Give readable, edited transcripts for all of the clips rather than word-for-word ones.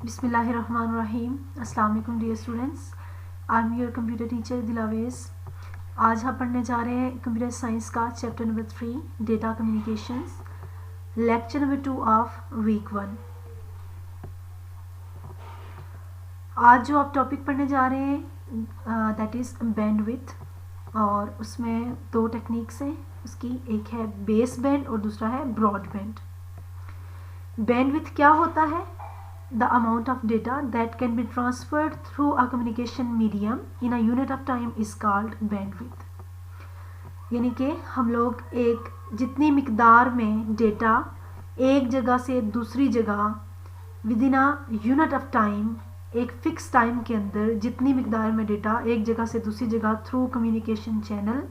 बिस्मिल्लाहिर्रहमानिर्रहीम। अस्सलाम वालेकुम dear students, I am your computer teacher Dilawez. आज हम पढ़ने जा रहे हैं कंप्यूटर साइंस का chapter number 3 data communications, lecture number 2 of week 1। आज जो आप टॉपिक पढ़ने जा रहे हैं दैट इज़ बैंडविड्थ, और उसमें दो टेक्निक्स हैं उसकी, एक है बेस बैंड और दूसरा है ब्रॉड बैंड। बैंडविड्थ क्या होता है? The amount of data that can be transferred through a communication medium in a unit of time is called bandwidth। यानी कि हम लोग एक जितनी मिकदार में डेटा एक जगह से दूसरी जगह with in a unit of time, एक फिक्स टाइम के अंदर जितनी मिकदार में डेटा एक जगह से दूसरी जगह थ्रू कम्युनिकेशन चैनल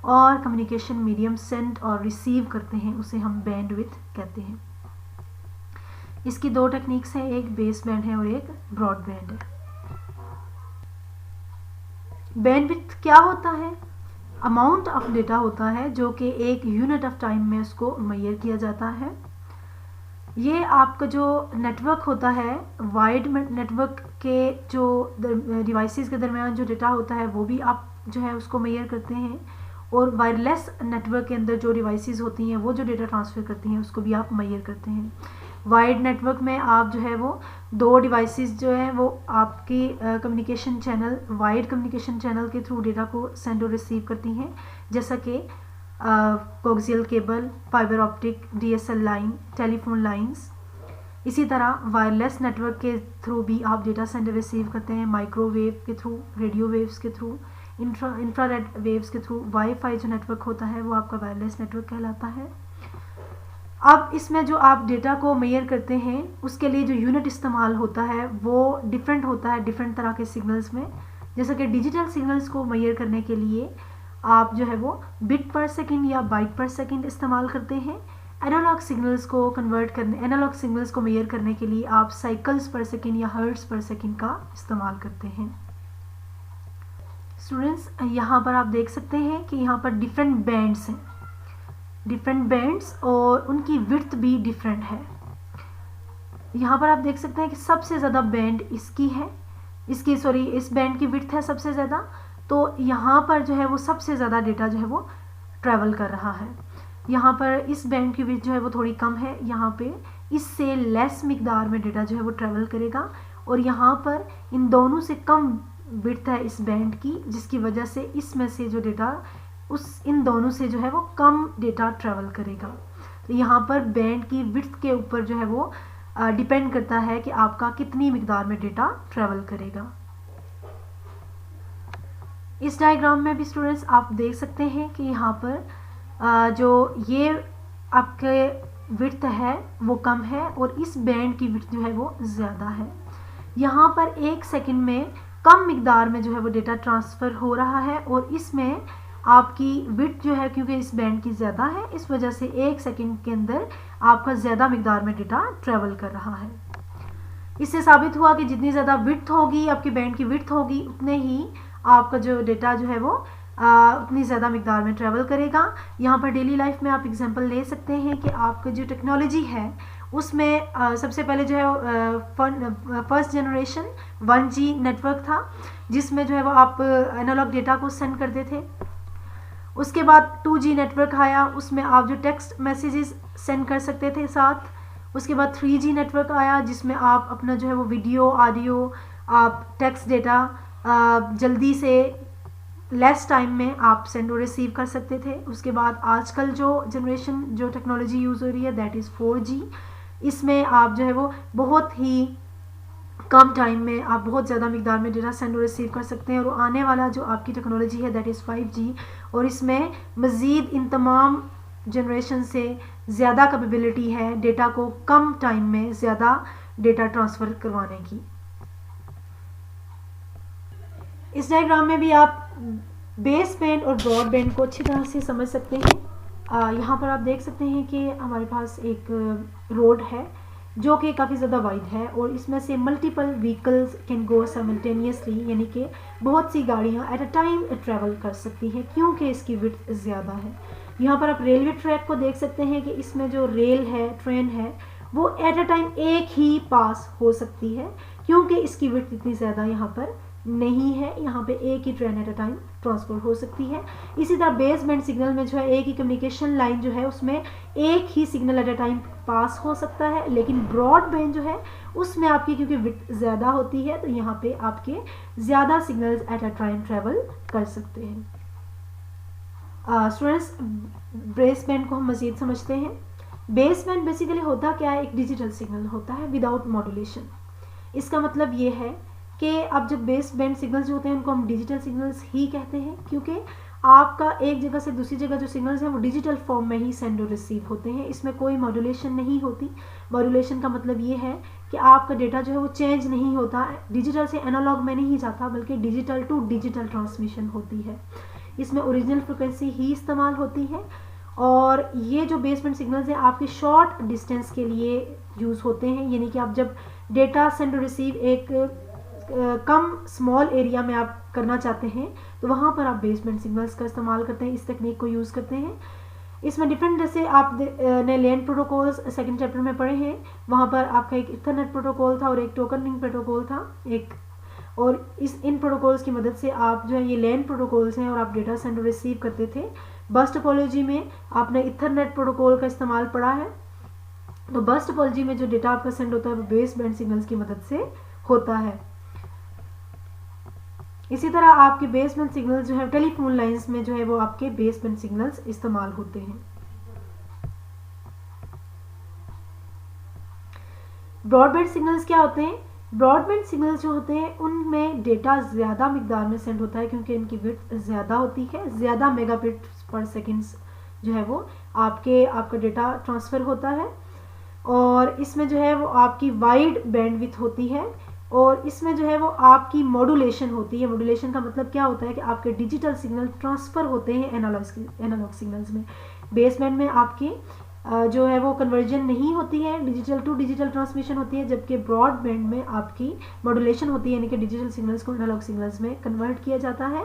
और कम्युनिकेशन मीडियम सेंड और रिसीव करते हैं, उसे हम बैंडविड्थ कहते हैं। इसकी दो टेक्निक्स हैं, एक बेस बैंड है और एक ब्रॉड बैंड है। बैंडविड्थ क्या होता है? अमाउंट ऑफ डेटा होता है जो कि एक यूनिट ऑफ टाइम में उसको मेजर किया जाता है। ये आपका जो नेटवर्क होता है, वाइड नेटवर्क के जो डिवाइसेस के दरमियान जो डेटा होता है वो भी आप जो है उसको मेजर करते हैं, और वायरलेस नेटवर्क के अंदर जो डिवाइसेस होती हैं वो जो डेटा ट्रांसफ़र करती हैं उसको भी आप मेजर करते हैं। वाइड नेटवर्क में आप जो है वो दो डिवाइसेस जो है वो आपकी communication channel, wide communication channel के थ्रू डेटा को सेंड और रिसीव करती हैं, जैसा कि coaxial cable, fibre optic, DSL line, telephone lines. इसी तरह वायरलेस नेटवर्क के थ्रू भी आप डेटा सेंड और रिसीव करते हैं, माइक्रोवेव के थ्रू, रेडियो वेव्स के थ्रू, इंफ्रारेड वेव्स के थ्रू। वाईफाई जो नेटवर्क होता है वो आपका वायरलेस नेटवर्क कहलाता है। अब इसमें जो आप डेटा को मेजर करते हैं उसके लिए जो यूनिट इस्तेमाल होता है वो डिफरेंट होता है डिफरेंट तरह के सिग्नल्स में। जैसे कि डिजिटल सिग्नल्स को मेजर करने के लिए आप जो है वो बिट पर सेकंड या बाइट पर सेकंड इस्तेमाल करते हैं। एनालॉग सिग्नल्स को एनालॉग सिग्नल्स को मेजर करने के लिए आप साइकिल्स पर सेकंड या हर्ट्ज पर सेकंड का इस्तेमाल करते हैं। स्टूडेंट्स, यहाँ पर आप देख सकते हैं कि यहाँ पर डिफरेंट बैंड्स हैं, डिफरेंट बैंड्स, और उनकी विड्थ भी डिफरेंट है। यहाँ पर आप देख सकते हैं कि सबसे ज़्यादा बैंड इसकी है, इस बैंड की विड्थ है सबसे ज़्यादा। तो यहाँ पर जो है वो सबसे ज़्यादा डेटा जो है वो ट्रैवल कर रहा है। यहाँ पर इस बैंड की विड्थ जो है वो थोड़ी कम है, यहाँ पे इससे लेस मिकदार में डेटा जो है वो ट्रैवल करेगा, और यहाँ पर इन दोनों से कम विड्थ है इस बैंड की, जिसकी वजह से इसमें से जो डेटा इन दोनों से जो है वो कम डेटा ट्रैवल करेगा। तो यहाँ पर बैंड की विड्थ के ऊपर जो है वो डिपेंड करता है कि आपका कितनी मिकदार में डेटा ट्रैवल करेगा। इस डायग्राम में भी स्टूडेंट्स आप देख सकते हैं कि यहाँ पर जो ये आपके विड्थ है वो कम है और इस बैंड की विड्थ जो है वो ज़्यादा है। यहाँ पर एक सेकंड में कम मिकदार में जो है वो डेटा ट्रांसफ़र हो रहा है, और इसमें आपकी विड्थ जो है क्योंकि इस बैंड की ज़्यादा है, इस वजह से एक सेकंड के अंदर आपका ज़्यादा मिकदार में डेटा ट्रैवल कर रहा है। इससे साबित हुआ कि जितनी ज़्यादा विड्थ होगी, आपकी बैंड की विड्थ होगी, उतने ही आपका जो डेटा जो है वो उतनी ज़्यादा मिकदार में ट्रैवल करेगा। यहाँ पर डेली लाइफ में आप एग्जांपल ले सकते हैं कि आपका जो टेक्नोलॉजी है उसमें सबसे पहले जो है फर्स्ट जनरेशन 1G नेटवर्क था, जिसमें जो है वो आप एनालॉग डेटा को सेंड करते थे। उसके बाद 2G नेटवर्क आया, उसमें आप जो टेक्स्ट मैसेजेस सेंड कर सकते थे साथ। उसके बाद 3G नेटवर्क आया, जिसमें आप अपना जो है वो वीडियो, ऑडियो, आप टेक्स्ट डेटा जल्दी से लेस टाइम में आप सेंड और रिसीव कर सकते थे। उसके बाद आजकल जो जनरेशन जो टेक्नोलॉजी यूज़ हो रही है दैट इज़ 4G। इसमें आप जो है वो बहुत ही कम टाइम में आप बहुत ज़्यादा मिकदार में डेटा सेंड और रिसीव कर सकते हैं। और आने वाला जो आपकी टेक्नोलॉजी है दैट इज़ 5G, और इसमें मज़ीद इन तमाम जनरेशन से ज़्यादा कैपेबिलिटी है डेटा को कम टाइम में ज़्यादा डेटा ट्रांसफ़र करवाने की। इस डायग्राम में भी आप बेस बैंड और ब्रॉड बैंड को अच्छी तरह से समझ सकते हैं। यहाँ पर आप देख सकते हैं कि हमारे पास एक रोड है जो कि काफ़ी ज़्यादा वाइड है, और इसमें से multiple vehicles can go simultaneously, यानी कि बहुत सी गाड़ियाँ एट अ टाइम ट्रैवल कर सकती हैं क्योंकि इसकी विड्थ ज़्यादा है। यहाँ पर आप रेलवे ट्रैक को देख सकते हैं कि इसमें जो रेल है, ट्रेन है, वो एट अ टाइम एक ही पास हो सकती है, क्योंकि इसकी विड्थ इतनी ज़्यादा यहाँ पर नहीं है, यहाँ पे एक ही train at a time transfer हो सकती है। इसी तरह बेस बैंड सिग्नल में जो है एक ही कम्युनिकेशन लाइन जो है उसमें एक ही signal at a time pass हो सकता है, लेकिन ब्रॉड बैंड जो है उसमें आपकी क्योंकि विड्थ ज़्यादा होती है तो यहाँ पे आपके ज़्यादा signals eight a time travel कर सकते हैं। स्टूडेंट्स, बेस बैंड को हम मज़ीद समझते हैं। बेस बैंड बेसिकली होता क्या है, एक डिजिटल सिग्नल होता है विदाउट मॉड्यूलेशन। इसका मतलब ये है कि अब जब बेस बैंड सिग्नल्स जो होते हैं उनको हम डिजिटल सिग्नल्स ही कहते हैं, क्योंकि आपका एक जगह से दूसरी जगह जो सिग्नल्स हैं वो डिजिटल फॉर्म में ही सेंड और रिसीव होते हैं, इसमें कोई मॉड्यूलेशन नहीं होती। मॉड्यूलेशन का मतलब ये है कि आपका डेटा जो है वो चेंज नहीं होता, डिजिटल से एनालॉग में नहीं जाता, बल्कि डिजिटल टू डिजिटल ट्रांसमिशन होती है। इसमें ओरिजिनल फ्रिक्वेंसी ही इस्तेमाल होती है, और ये जो बेस बैंड सिग्नल्स हैं आपके शॉर्ट डिस्टेंस के लिए यूज़ होते हैं, यानी कि आप जब डेटा सेंड और रिसीव एक कम स्मॉल एरिया में आप करना चाहते हैं तो वहाँ पर आप बेस बैंड सिग्नल्स का इस्तेमाल करते हैं, इस तकनीक को यूज़ करते हैं। इसमें डिफरेंट, जैसे आप ने लैन प्रोटोकॉल्स सेकंड चैप्टर में पढ़े हैं, वहाँ पर आपका एक इथरनेट प्रोटोकॉल था और एक टोकन रिंग प्रोटोकॉल था एक, और इन प्रोटोकॉल्स की मदद से आप जो है ये लैन प्रोटोकॉल्स हैं और आप डेटा सेंड और रिसीव करते थे। बस टोपोलॉजी में आपने इथरनेट प्रोटोकॉल का इस्तेमाल पढ़ा है, तो बस टोपोलॉजी में जो डेटा आपका सेंड होता है वो बेस बैंड सिग्नल्स की मदद से होता है। इसी तरह आपके बेस बैंड सिग्नल्स जो है टेलीफोन लाइंस में जो है वो आपके बेस बैंड सिग्नल्स इस्तेमाल होते हैं। ब्रॉडबैंड सिग्नल्स क्या होते हैं? ब्रॉडबैंड सिग्नल्स जो होते हैं उनमें डेटा ज़्यादा मिकदार में सेंड होता है, क्योंकि इनकी विड्थ ज़्यादा होती है, ज़्यादा मेगाबिट्स पर सेकेंड्स जो है वो आपका डेटा ट्रांसफ़र होता है, और इसमें जो है वो आपकी वाइड बैंडविड्थ होती है, और इसमें जो है वो आपकी मॉड्यूलेशन होती है। मॉड्यूलेशन का मतलब क्या होता है कि आपके डिजिटल सिग्नल ट्रांसफ़र होते हैं एनालॉग सिग्नल्स में। बेस बैंड में आपकी जो है वो कन्वर्जन नहीं होती है, डिजिटल टू डिजिटल ट्रांसमिशन होती है, जबकि ब्रॉड बैंड में आपकी मॉड्यूलेशन होती है, यानी कि डिजिटल सिग्नल्स को एनालॉग सिग्नल्स में कन्वर्ट किया जाता है।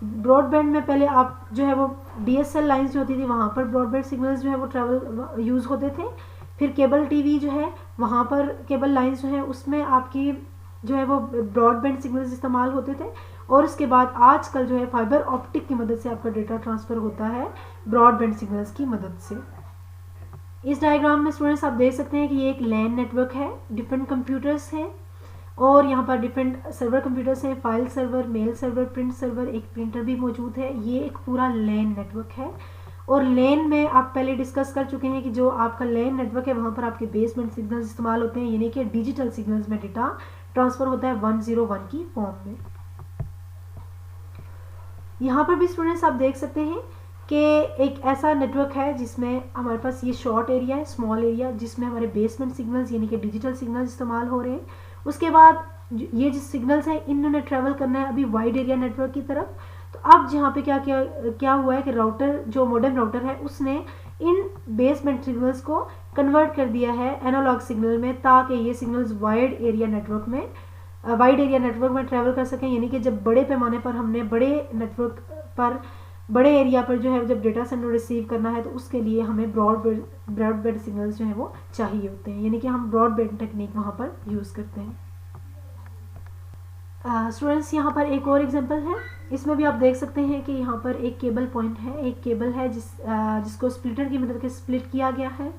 ब्रॉड बैंड में पहले आप जो है वो DSL लाइन्स जो होती थी वहाँ पर ब्रॉडबैंड सिग्नल्स जो है वो ट्रैवल यूज़ होते थे। फिर केबल टीवी जो है वहाँ पर केबल लाइन्स जो है उसमें आपकी जो है वो ब्रॉडबैंड सिग्नल्स इस्तेमाल होते थे, और उसके बाद आजकल जो है फाइबर ऑप्टिक की मदद से आपका डेटा ट्रांसफ़र होता है ब्रॉडबैंड सिग्नल्स की मदद से। इस डायग्राम में स्टूडेंट्स आप देख सकते हैं कि ये एक लैन नेटवर्क है, डिफरेंट कंप्यूटर्स हैं, और यहाँ पर डिफरेंट सर्वर कंप्यूटर्स हैं, file server, mail server, print server, एक प्रिंटर भी मौजूद है। ये एक पूरा लैन नेटवर्क है, और लैन में आप पहले डिस्कस कर चुके हैं कि जो आपका लैन नेटवर्क है वहाँ पर आपके बेस बैंड सिग्नल्स इस्तेमाल होते हैं, यानी कि डिजिटल सिग्नल्स में डेटा ट्रांसफ़र होता है 101 की फॉर्म में। यहाँ पर भी स्टूडेंट्स आप देख सकते हैं कि एक ऐसा नेटवर्क है जिसमें हमारे पास ये शॉर्ट एरिया है, स्मॉल एरिया, जिसमें हमारे बेस बैंड सिग्नल्स यानी कि डिजिटल सिग्नल्स इस्तेमाल हो रहे हैं। उसके बाद ये जो सिग्नल्स हैं इन्होंने ट्रैवल करना है अभी वाइड एरिया नेटवर्क की तरफ। तो अब यहाँ पे क्या हुआ है कि राउटर, जो मॉडेम राउटर है, उसने इन बेस बैंड सिग्नल्स को कन्वर्ट कर दिया है एनालॉग सिग्नल में, ताकि ये सिग्नल्स वाइड एरिया नेटवर्क में ट्रैवल कर सकें। यानी कि जब बड़े पैमाने पर हमने बड़े नेटवर्क पर, बड़े एरिया पर जो है जब डेटा सेंड रिसीव करना है तो उसके लिए हमें ब्रॉडबैंड सिग्नल्स जो है वो चाहिए होते हैं, यानी कि हम ब्रॉडबैंड टेक्निक वहाँ पर यूज़ करते हैं। स्टूडेंट्स, यहाँ पर एक और एग्जांपल है, इसमें भी आप देख सकते हैं कि यहाँ पर एक केबल पॉइंट है, एक केबल है जिसको स्प्लिटर की मदद से स्प्लिट किया गया है,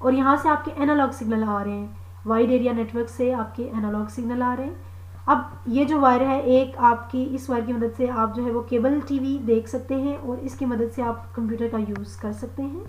और यहाँ से आपके एनालॉग सिग्नल आ रहे हैं, वाइड एरिया नेटवर्क से आपके एनालॉग सिग्नल आ रहे हैं। अब ये जो वायर है, एक आपकी इस वायर की मदद से आप जो है वो केबल टीवी देख सकते हैं, और इसकी मदद से आप कंप्यूटर का यूज़ कर सकते हैं।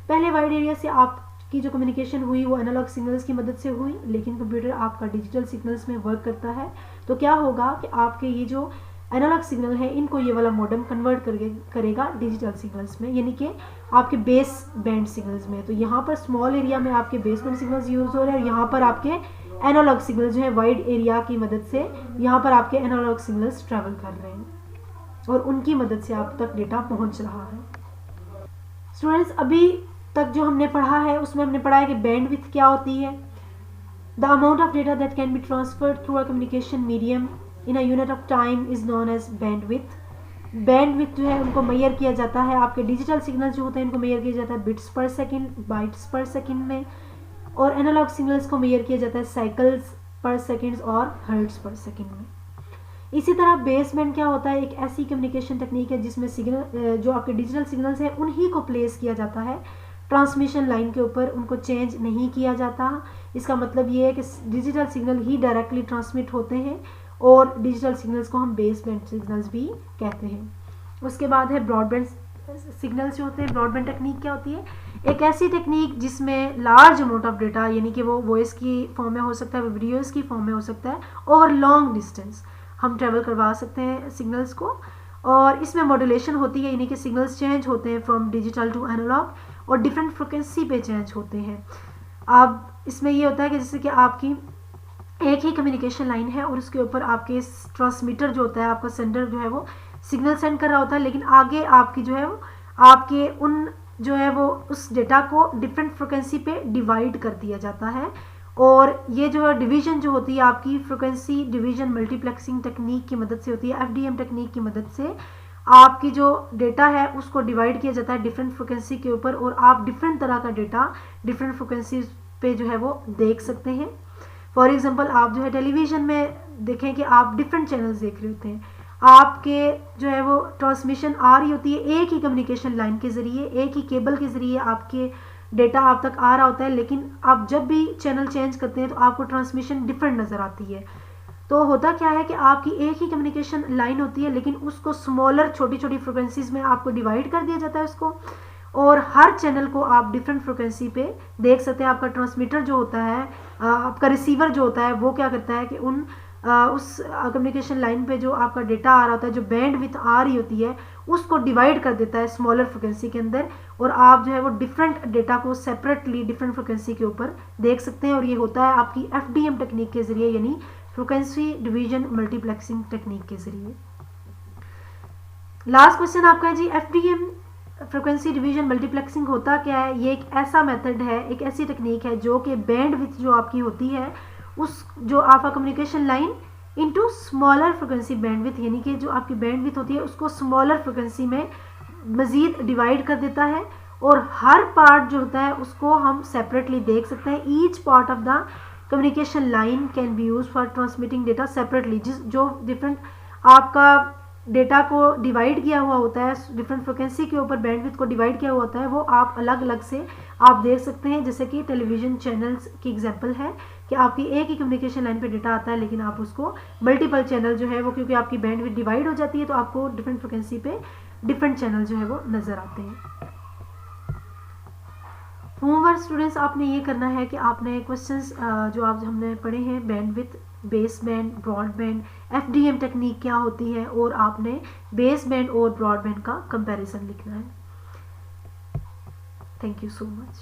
पहले वाइड एरिया से आपकी जो कम्युनिकेशन हुई वो एनालॉग सिग्नल्स की मदद से हुई, लेकिन कंप्यूटर आपका डिजिटल सिग्नल्स में वर्क करता है। तो क्या होगा कि आपके ये जो एनालॉग सिग्नल है इनको ये वाला मॉडेम कन्वर्ट करेगा डिजिटल सिग्नल्स में, यानी कि आपके बेस बैंड सिग्नल्स में। तो यहाँ पर स्मॉल एरिया में आपके बेस बैंड सिग्नल्स यूज़ हो रहे हैं, और यहाँ पर आपके एनालॉग सिग्नल जो है वाइड एरिया की मदद से यहाँ पर आपके एनालॉग सिग्नल्स ट्रैवल कर रहे हैं, और उनकी मदद से आप तक डेटा पहुँच रहा है। स्टूडेंट्स, अभी तक जो हमने पढ़ा है उसमें हमने पढ़ा है कि बैंडविड्थ क्या होती है। The amount of data that can be transferred through a communication medium in a unit of time is known as bandwidth. Bandwidth जो है उनको मेजर किया जाता है, आपके डिजिटल सिग्नल जो होते हैं इनको मेजर किया जाता है बिट्स पर सेकंड, बाइट्स पर सेकंड में। और एनालॉग सिग्नल्स को मेजर किया जाता है साइकिल्स पर सेकेंड्स और हर्ट्ज पर सेकेंड में। इसी तरह बेस बैंड क्या होता है, एक ऐसी कम्युनिकेशन टेक्निक है जिसमें सिग्नल जो आपके डिजिटल सिग्नल्स हैं उन्हीं को प्लेस किया जाता है ट्रांसमिशन लाइन के ऊपर, उनको चेंज नहीं किया जाता। इसका मतलब ये है कि डिजिटल सिग्नल ही डायरेक्टली ट्रांसमिट होते हैं और डिजिटल सिग्नल्स को हम बेस बैंड सिग्नल्स भी कहते हैं। उसके बाद है ब्रॉडबैंड सिग्नल्स जो होते हैं। ब्रॉडबैंड टेक्निक क्या होती है, एक ऐसी टेक्निक जिसमें लार्ज अमाउंट ऑफ डेटा, यानी कि वो वॉइस की फॉर्म में हो सकता है, वीडियोस की फॉर्म में हो सकता है, और लॉन्ग डिस्टेंस हम ट्रेवल करवा सकते हैं सिग्नल्स को। और इसमें मॉड्यूलेशन होती है, यानी कि सिग्नल्स चेंज होते हैं फ्रॉम डिजिटल टू एनालॉग और डिफरेंट फ्रिक्वेंसी पे चेंज होते हैं। अब इसमें ये होता है कि जैसे कि आपकी एक ही कम्युनिकेशन लाइन है और उसके ऊपर आपके ट्रांसमीटर जो होता है, आपका सेंडर जो है वो सिग्नल सेंड कर रहा होता है, लेकिन आगे आपकी जो है वो आपके उन जो है वो उस डेटा को डिफरेंट फ्रिक्वेंसी पे डिवाइड कर दिया जाता है। और ये जो है डिवीजन जो होती है आपकी फ्रिक्वेंसी डिवीजन मल्टीप्लेक्सिंग टेक्निक की मदद से होती है, एफडीएम टेक्निक की मदद से आपकी जो डेटा है उसको डिवाइड किया जाता है डिफरेंट फ्रिक्वेंसी के ऊपर और आप डिफरेंट तरह का डेटा डिफरेंट फ्रिक्वेंसी पे जो है वो देख सकते हैं। फॉर एग्जांपल आप जो है टेलीविज़न में देखें कि आप डिफरेंट चैनल्स देख रहे होते हैं, आपके जो है वो ट्रांसमिशन आ रही होती है एक ही कम्युनिकेशन लाइन के ज़रिए, एक ही केबल के ज़रिए आपके डेटा आप तक आ रहा होता है, लेकिन आप जब भी चैनल चेंज करते हैं तो आपको ट्रांसमिशन डिफरेंट नज़र आती है। तो होता क्या है कि आपकी एक ही कम्युनिकेशन लाइन होती है, लेकिन उसको स्मॉलर छोटी छोटी फ्रिक्वेंसीज में आपको डिवाइड कर दिया जाता है उसको, और हर चैनल को आप डिफरेंट फ्रिक्वेंसी पे देख सकते हैं। आपका ट्रांसमीटर जो होता है, आपका रिसीवर जो होता है, वो क्या करता है कि उस कम्युनिकेशन लाइन पे जो आपका डेटा आ रहा होता है, जो बैंड विथ आ रही होती है, उसको डिवाइड कर देता है स्मॉलर फ्रिक्वेंसी के अंदर, और आप जो है वो डिफरेंट डेटा को सेपरेटली डिफरेंट फ्रिक्वेंसी के ऊपर देख सकते हैं। और ये होता है आपकी एफडीएम टेक्निक के जरिए, यानी फ्रिक्वेंसी डिवीजन मल्टीप्लेक्सिंग टेक्निक के जरिए। लास्ट क्वेश्चन आपका है जी, एफडीएम फ्रिक्वेंसी डिवीजन मल्टीप्लेक्सिंग होता क्या है। ये एक ऐसा मेथड है, एक ऐसी टेक्निक है जो कि बैंड विथ जो आपकी होती है, उस जो आपका communication line into smaller frequency bandwidth, यानी कि जो आपकी बैंडविथ होती है उसको स्मॉलर फ्रिक्वेंसी में मज़ीद डिवाइड कर देता है, और हर पार्ट जो होता है उसको हम सेपरेटली देख सकते हैं। Each part of the communication line can be use for transmitting data separately. जो डिफरेंट आपका डेटा को डिवाइड किया हुआ होता है, डिफरेंट फ्रिक्वेंसी के ऊपर बैंडविथ को डिवाइड किया हुआ होता है, वो आप अलग अलग से आप देख सकते हैं। जैसे कि टेलीविज़न चैनल्स की एग्जांपल है कि आपकी एक ही कम्युनिकेशन लाइन पे डेटा आता है, लेकिन आप उसको मल्टीपल चैनल जो है वो, क्योंकि आपकी बैंडविथ डिवाइड हो जाती है, तो आपको डिफरेंट फ्रिक्वेंसी पे डिफरेंट चैनल जो है वो नज़र आते हैं। होमवर्क स्टूडेंट्स आपने ये करना है कि आपने क्वेश्चंस जो आप हमने पढ़े हैं, bandwidth, base band, broadband, FDM technique क्या होती है, और आपने बेस बैंड और ब्रॉडबैंड का कंपैरिजन लिखना है। Thank you so much.